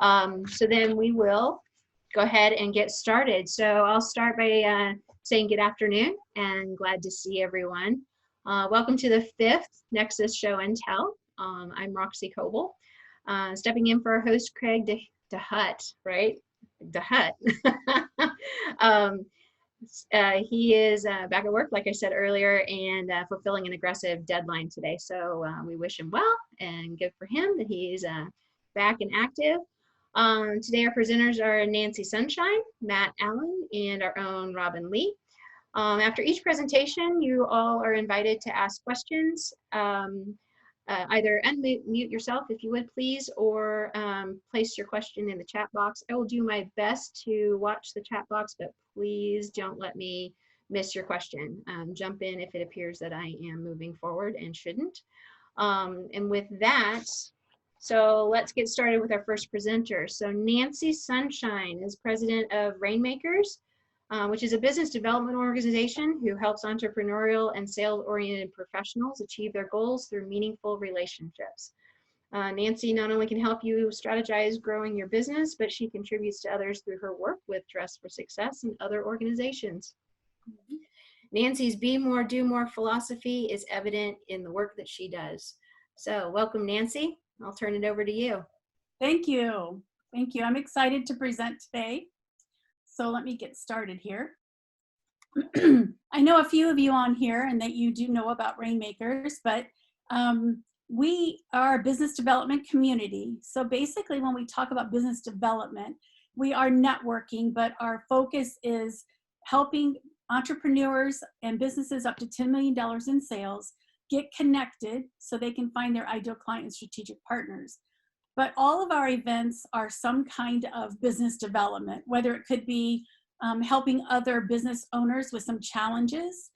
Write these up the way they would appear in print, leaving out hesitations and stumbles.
So then we will go ahead and get started. So I'll start by saying good afternoon and glad to see everyone. Welcome to the 5th Nexus Show and Tell. I'm Roxie Coble, stepping in for our host Craig DeHutt, right? DeHutt. He is back at work, like I said earlier, and fulfilling an aggressive deadline today. So we wish him well, and good for him that he's back and active. Today our presenters are Nancy Sunshine, Matt Allen, and our own Robin Lee. After each presentation, you all are invited to ask questions. Either unmute yourself if you would please, or place your question in the chat box. I will do my best to watch the chat box, but please don't let me miss your question. Jump in if it appears that I am moving forward and shouldn't. And with that, so let's get started with our first presenter. So Nancy Sunshine is president of Rainmakers, which is a business development organization who helps entrepreneurial and sales-oriented professionals achieve their goals through meaningful relationships. Nancy not only can help you strategize growing your business, but she contributes to others through her work with Dress for Success and other organizations. Nancy's Be More, Do More philosophy is evident in the work that she does. So welcome, Nancy. I'll turn it over to you. Thank you. Thank you. I'm excited to present today. So let me get started here. I know a few of you on here and that you do know about Rainmakers, but we are a business development community. So basically when we talk about business development, we are networking, but our focus is helping entrepreneurs and businesses up to $10 million in sales get connected so they can find their ideal client and strategic partners. But all of our events are some kind of business development, whether it could be helping other business owners with some challenges.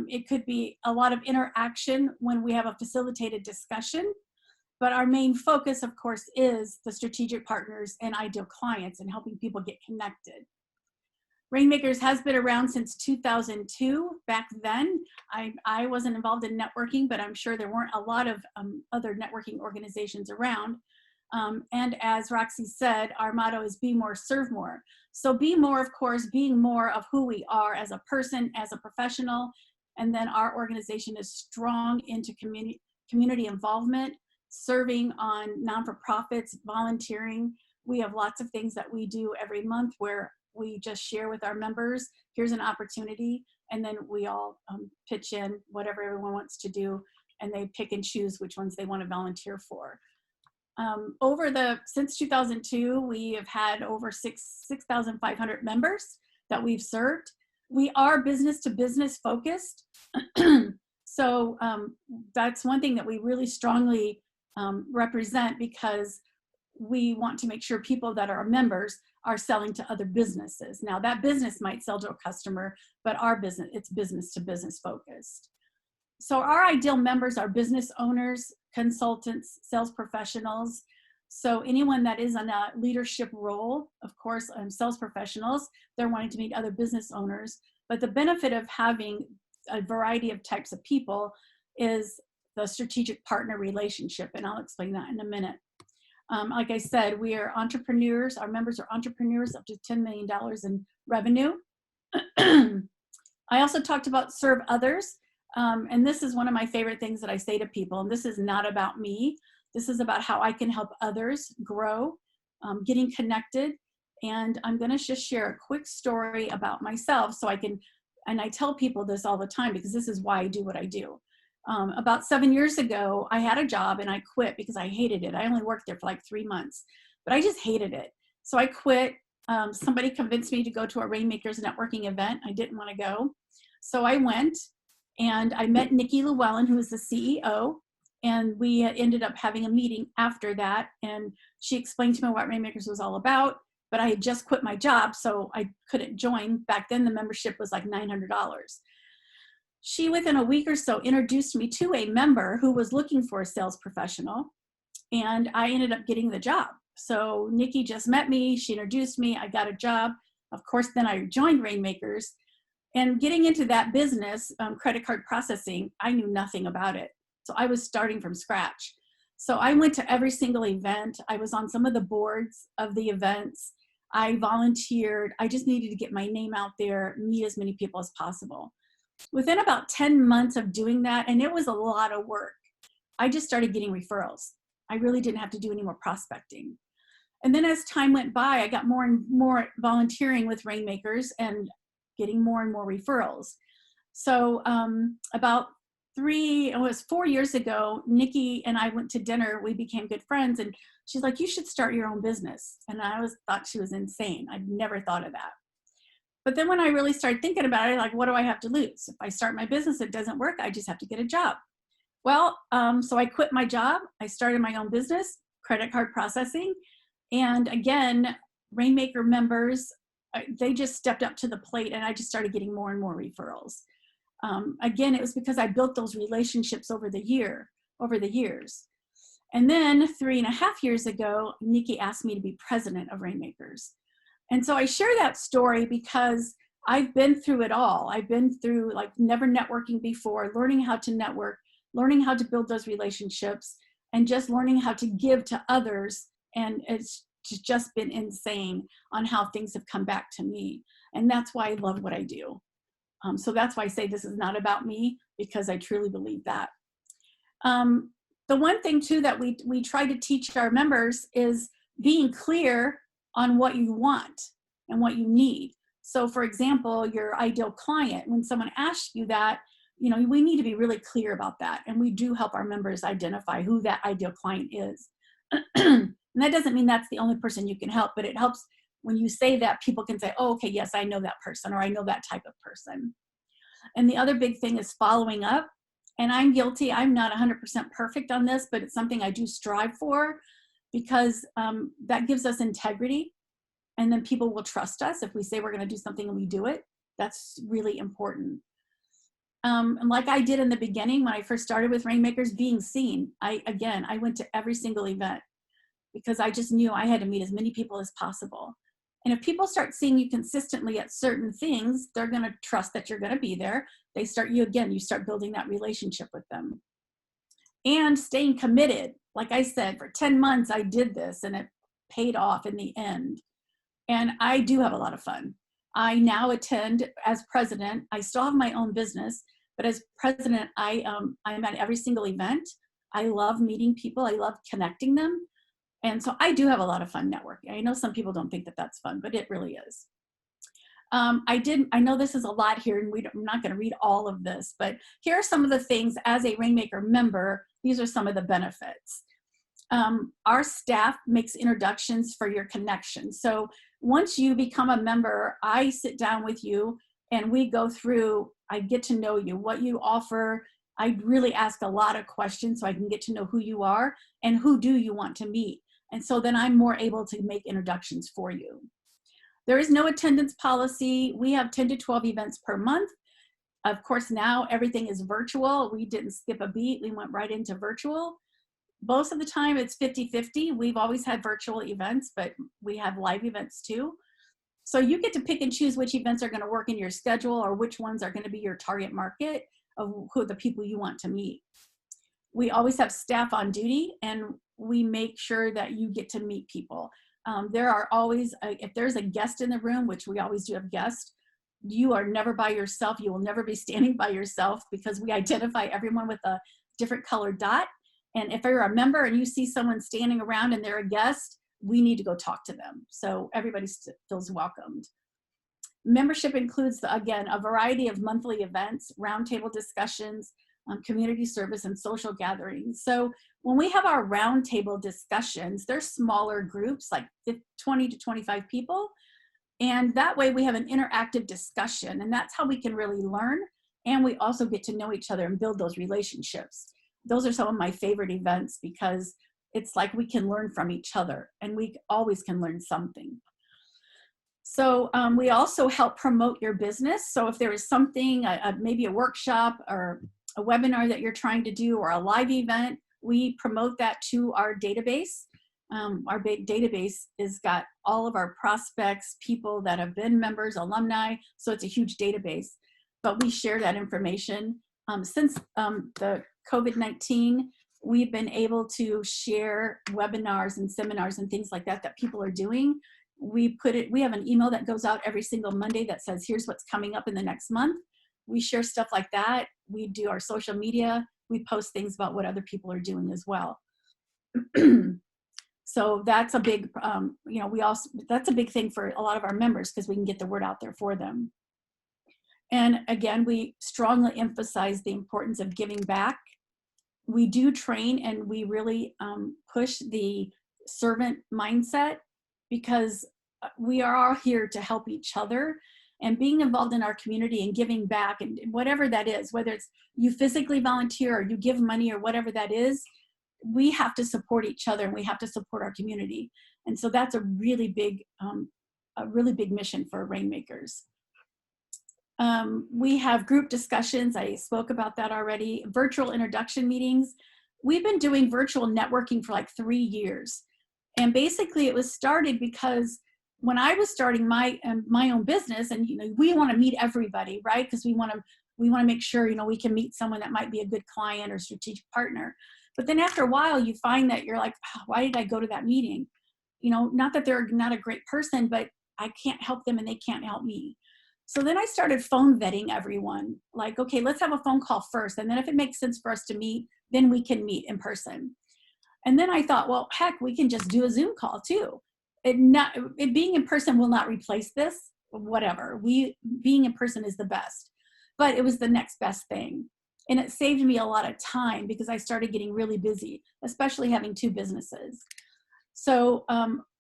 It could be a lot of interaction when we have a facilitated discussion. But our main focus, of course, is the strategic partners and ideal clients and helping people get connected. Rainmakers has been around since 2002. Back then, I wasn't involved in networking, but I'm sure there weren't a lot of other networking organizations around. And as Roxie said, our motto is be more, serve more. So be more, of course, being more of who we are as a person, as a professional. And then our organization is strong into community involvement, serving on non-for-profits, volunteering. We have lots of things that we do every month where we just share with our members, here's an opportunity, and then we all pitch in whatever everyone wants to do, and they pick and choose which ones they want to volunteer for. Since 2002, we have had over 6,500 members that we've served. We are business to business focused. So that's one thing that we really strongly represent, because we want to make sure people that are members are selling to other businesses. Now that business might sell to a customer, but our business, it's business to business focused. So our ideal members are business owners, consultants, sales professionals. So anyone that is in a leadership role, of course, sales professionals, they're wanting to meet other business owners. But the benefit of having a variety of types of people is the strategic partner relationship. And I'll explain that in a minute. Like I said, we are entrepreneurs. Our members are entrepreneurs up to $10 million in revenue. I also talked about serve others. And this is one of my favorite things that I say to people. And this is not about me. This is about how I can help others grow, getting connected. And I'm going to just share a quick story about myself so I can, and I tell people this all the time because this is why I do what I do. About 7 years ago, I had a job and I quit because I hated it. I only worked there for like 3 months, but I just hated it. So I quit. Somebody convinced me to go to a Rainmakers networking event. I didn't want to go. So I went and I met Nikki Llewellyn, who is the CEO. And we ended up having a meeting after that. And she explained to me what Rainmakers was all about, but I had just quit my job, so I couldn't join. Back then, the membership was like $900. She, within a week or so, introduced me to a member who was looking for a sales professional, and I ended up getting the job. So Nikki just met me, she introduced me, I got a job. Of course, then I joined Rainmakers. And getting into that business, credit card processing, I knew nothing about it. So I was starting from scratch. So I went to every single event. I was on some of the boards of the events. I volunteered. I just needed to get my name out there, meet as many people as possible. Within about 10 months of doing that, and it was a lot of work, I just started getting referrals. I really didn't have to do any more prospecting. And then as time went by, I got more and more volunteering with Rainmakers and getting more and more referrals. So about 4 years ago, Nikki and I went to dinner. We became good friends, and she's like, "You should start your own business." And I thought she was insane. I'd never thought of that. But then when I really started thinking about it, like, what do I have to lose? If I start my business, it doesn't work. I just have to get a job. Well, so I quit my job. I started my own business, credit card processing. And again, Rainmaker members, they just stepped up to the plate, and I just started getting more and more referrals. Again, it was because I built those relationships over the years. And then 3.5 years ago, Nikki asked me to be president of Rainmakers. And so I share that story because I've been through it all. I've been through like never networking before, learning how to network, learning how to build those relationships, and just learning how to give to others. And it's just been insane on how things have come back to me. And that's why I love what I do. So that's why I say this is not about me, because I truly believe that. The one thing too that we try to teach our members is being clear on what you want and what you need. So for example, your ideal client, when someone asks you that, we need to be really clear about that. And we do help our members identify who that ideal client is. And that doesn't mean that's the only person you can help, but it helps when you say that, people can say, oh, okay, yes, I know that person, or I know that type of person. And the other big thing is following up. And I'm guilty. I'm not 100% perfect on this, but it's something I do strive for, because that gives us integrity. And then people will trust us if we say we're going to do something and we do it. That's really important. And like I did in the beginning, when I first started with Rainmakers, being seen. I went to every single event because I just knew I had to meet as many people as possible. And if people start seeing you consistently at certain things, they're going to trust that you're going to be there. You start building that relationship with them. And staying committed. Like I said, for 10 months, I did this and it paid off in the end. And I do have a lot of fun. I now attend as president. I still have my own business, but as president, I'm at every single event. I love meeting people. I love connecting them. And so I do have a lot of fun networking. I know some people don't think that that's fun, but it really is. I know this is a lot here, and I'm not going to read all of this, but here are some of the things as a Rainmaker member. These are some of the benefits. Our staff makes introductions for your connections. So once you become a member, I sit down with you and we go through, I get to know you, what you offer. I really ask a lot of questions so I can get to know who you are and who do you want to meet. And so then I'm more able to make introductions for you. There is no attendance policy. We have 10 to 12 events per month. Of course, now everything is virtual. We didn't skip a beat. We went right into virtual. Most of the time it's 50-50. We've always had virtual events, but we have live events too. So you get to pick and choose which events are going to work in your schedule or which ones are going to be your target market of who the people you want to meet. We always have staff on duty, and we make sure that you get to meet people. There are always, if there's a guest in the room, which we always do have guests, you are never by yourself. You will never be standing by yourself, because we identify everyone with a different colored dot. And if you're a member and you see someone standing around and they're a guest, we need to go talk to them. So everybody feels welcomed. Membership includes, again, a variety of monthly events, roundtable discussions, community service, and social gatherings. So when we have our roundtable discussions, they're smaller groups, like 20 to 25 people. And that way we have an interactive discussion, and that's how we can really learn. And we also get to know each other and build those relationships. Those are some of my favorite events, because it's like we can learn from each other, and we always can learn something. So we also help promote your business. So if there is something, maybe a workshop or a webinar that you're trying to do, or a live event, we promote that to our database. Our database has got all of our prospects, people that have been members, alumni, so it's a huge database. But we share that information. Since the COVID-19, we've been able to share webinars and seminars and things like that that people are doing. We have an email that goes out every single Monday that says, here's what's coming up in the next month. We share stuff like that. We do our social media. We post things about what other people are doing as well. So that's a big, that's a big thing for a lot of our members because we can get the word out there for them. And again, we strongly emphasize the importance of giving back. We do train and we really push the servant mindset because we are all here to help each other, and being involved in our community and giving back and whatever that is, whether it's you physically volunteer or you give money or whatever that is, we have to support each other and we have to support our community. And so that's a really big mission for Rainmakers. We have group discussions. I spoke about that already. Virtual introduction meetings. We've been doing virtual networking for like 3 years. And basically it was started because when I was starting my own business, and we want to meet everybody, right? Because we want to make sure we can meet someone that might be a good client or strategic partner. But then after a while, you find that you're like, oh, why did I go to that meeting? Not that they're not a great person, but I can't help them and they can't help me. So then I started phone vetting everyone. Like, okay, let's have a phone call first. And then if it makes sense for us to meet, then we can meet in person. And then I thought, well, heck, we can just do a Zoom call too. It being in person will not replace this, whatever. Being in person is the best, but it was the next best thing. And it saved me a lot of time because I started getting really busy, especially having 2 businesses. So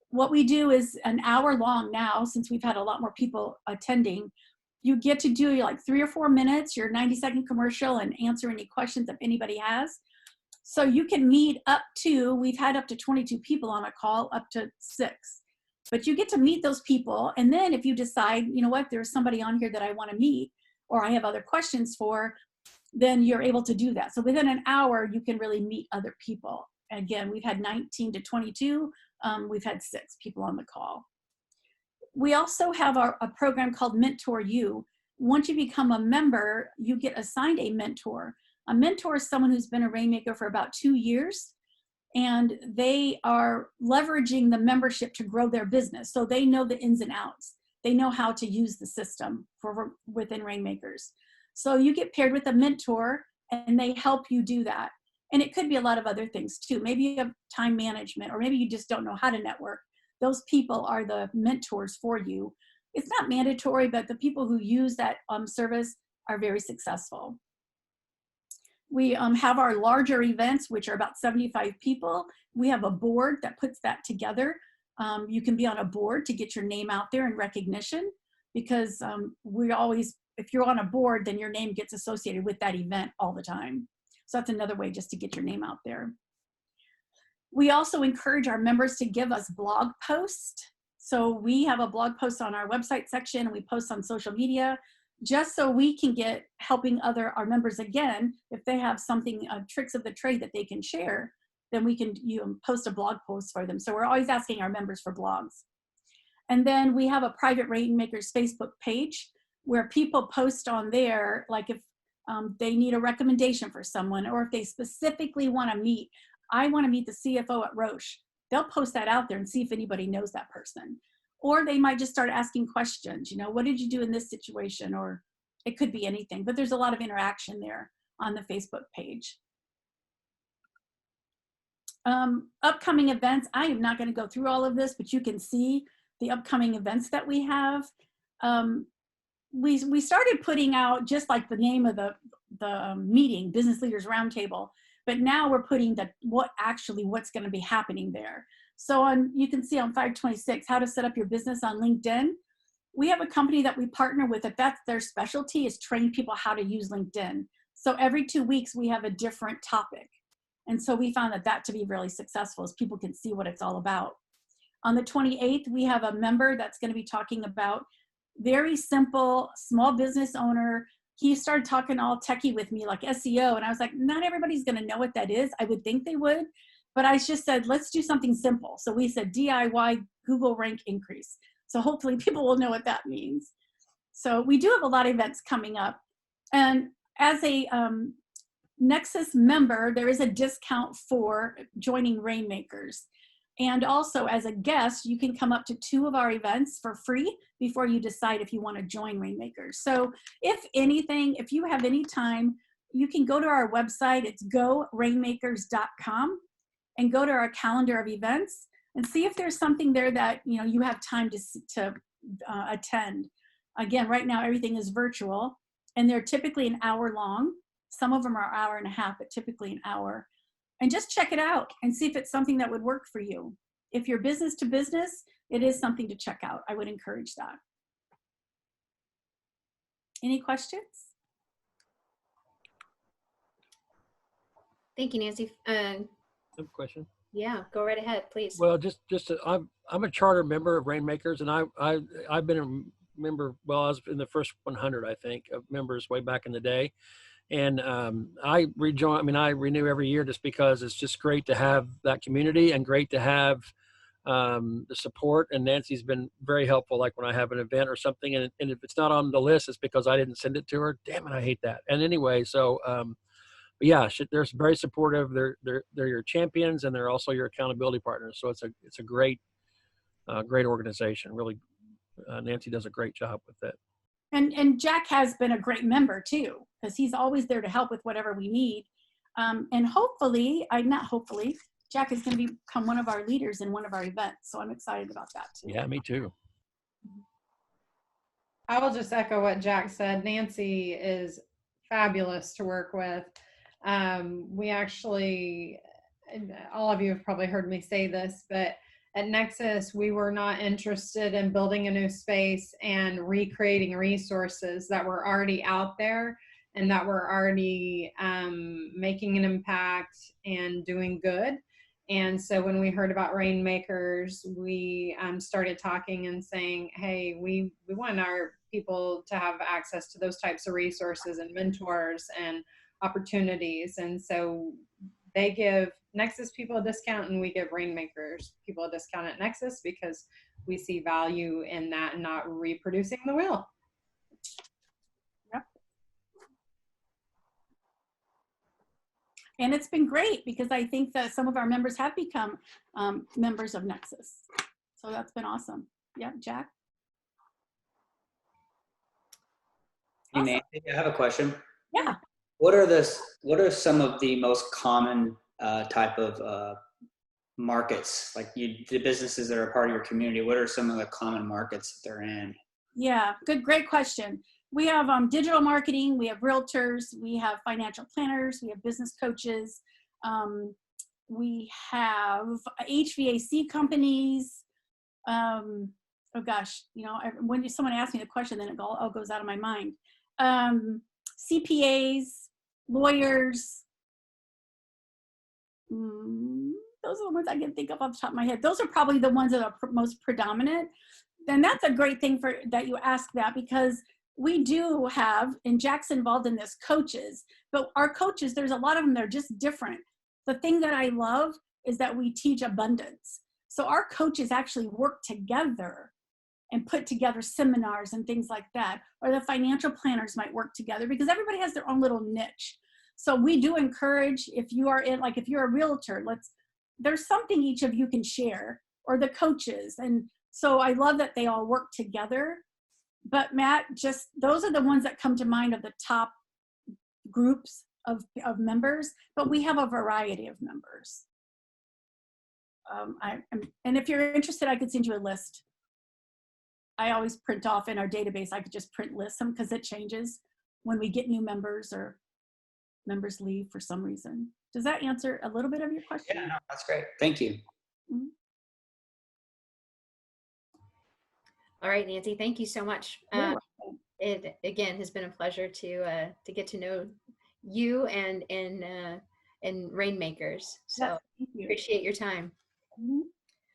what we do is an hour long now, since we've had a lot more people attending. You get to do like 3 or 4 minutes, your 90-second commercial, and answer any questions if anybody has. So you can meet we've had up to 22 people on a call, up to 6. But you get to meet those people. And then if you decide, there's somebody on here that I want to meet, or I have other questions for, then you're able to do that. So within an hour, you can really meet other people. Again, we've had 19 to 22. We've had 6 people on the call. We also have a program called Mentor You. Once you become a member, you get assigned a mentor. A mentor is someone who's been a Rainmaker for about 2 years, and they are leveraging the membership to grow their business. So they know the ins and outs. They know how to use the system within Rainmakers. So you get paired with a mentor and they help you do that. And it could be a lot of other things too. Maybe you have time management, or maybe you just don't know how to network. Those people are the mentors for you. It's not mandatory, but the people who use that service are very successful. We have our larger events, which are about 75 people. We have a board that puts that together. You can be on a board to get your name out there in recognition, because if you're on a board, then your name gets associated with that event all the time. So that's another way just to get your name out there. We also encourage our members to give us blog posts. So we have a blog post on our website section, and we post on social media, just so we can get helping our members again. If they have something, tricks of the trade that they can share, then we can post a blog post for them. So we're always asking our members for blogs. And then we have a private Rainmakers Facebook page where people post on there, like if they need a recommendation for someone, or if they specifically want to meet, I want to meet the CFO at Roche. They'll post that out there and see if anybody knows that person. Or they might just start asking questions, what did you do in this situation? Or it could be anything, but there's a lot of interaction there on the Facebook page. Upcoming events, I am not going to go through all of this, but you can see the upcoming events that we have. We started putting out just like the name of the meeting, Business Leaders Roundtable, but now we're putting what's going to be happening there. So you can see on 526, how to set up your business on LinkedIn. We have a company that we partner with, that's their specialty, is train people how to use LinkedIn. So every 2 weeks we have a different topic. And so we found that to be really successful, as people can see what it's all about. On the 28th, we have a member that's going to be talking about very simple small business owner. He started talking all techie with me, like SEO. And I was like, not everybody's going to know what that is. I would think they would. But I just said, let's do something simple. So we said DIY Google rank increase. So hopefully people will know what that means. So we do have a lot of events coming up. And as a Nexus member, there is a discount for joining Rainmakers. And also as a guest, you can come up to 2 of our events for free before you decide if you want to join Rainmakers. So if anything, if you have any time, you can go to our website. It's gorainmakers.com and go to our calendar of events and see if there's something there that you have time to attend. Again, right now everything is virtual and they're typically an hour long. Some of them are an hour and a half, but typically an hour. And just check it out and see if it's something that would work for you. If you're business to business, it is something to check out. I would encourage that. Any questions? Thank you, Nancy. I have a question. Yeah, go right ahead, please. Well, I'm a charter member of Rainmakers, and I've been a member. Well, I was in the first 100, I think, of members way back in the day, and I rejoin. I mean, I renew every year just because it's just great to have that community and great to have the support. And Nancy's been very helpful. Like when I have an event or something, and if it's not on the list, it's because I didn't send it to her. Damn it, I hate that. And anyway, so. But yeah, they're very supportive. They're your champions, and they're also your accountability partners. So it's a great organization. Really, Nancy does a great job with it. And Jack has been a great member too, because he's always there to help with whatever we need. And hopefully, Jack is going to become one of our leaders in one of our events. So I'm excited about that too. Yeah, me too. I will just echo what Jack said. Nancy is fabulous to work with. We actually, all of you have probably heard me say this, but at Nexus, we were not interested in building a new space and recreating resources that were already out there and that were already making an impact and doing good. And so when we heard about Rainmakers, we started talking and saying, hey, we want our people to have access to those types of resources and mentors and opportunities. And so they give Nexus people a discount and we give Rainmakers people a discount at Nexus because we see value in that and not reproducing the wheel. Yep. And it's been great because I think that some of our members have become members of Nexus. So that's been awesome. Yeah, Jack? Hey, Nancy, I have a question. Yeah. What are some of the most common type of markets, like the businesses that are part of your community? What are some of the common markets that they're in? Yeah, great question. We have digital marketing, we have realtors, we have financial planners, we have business coaches, we have HVAC companies. Oh gosh, when someone asks me the question, then it all goes out of my mind. CPAs, lawyers. Those are the ones I can think of off the top of my head. Those are probably the ones that are most predominant. And that's a great thing that you ask that, because we do have, and Jack's involved in this, coaches, but our coaches, there's a lot of them that are just different. The thing that I love is that we teach abundance. So our coaches actually work together and put together seminars and things like that. Or the financial planners might work together because everybody has their own little niche. So we do encourage, if you are in, like if you're a realtor, there's something each of you can share, or the coaches. And so I love that they all work together. But Matt, just those are the ones that come to mind of the top groups of members, but we have a variety of members. And if you're interested, I could send you a list. I always print off in our database. I could just print lists them because it changes when we get new members or members leave for some reason. Does that answer a little bit of your question? Yeah, no, that's great. Thank you. Mm-hmm. All right, Nancy, thank you so much. It again has been a pleasure to get to know you and Rainmakers. So Yes, appreciate your time. Mm-hmm.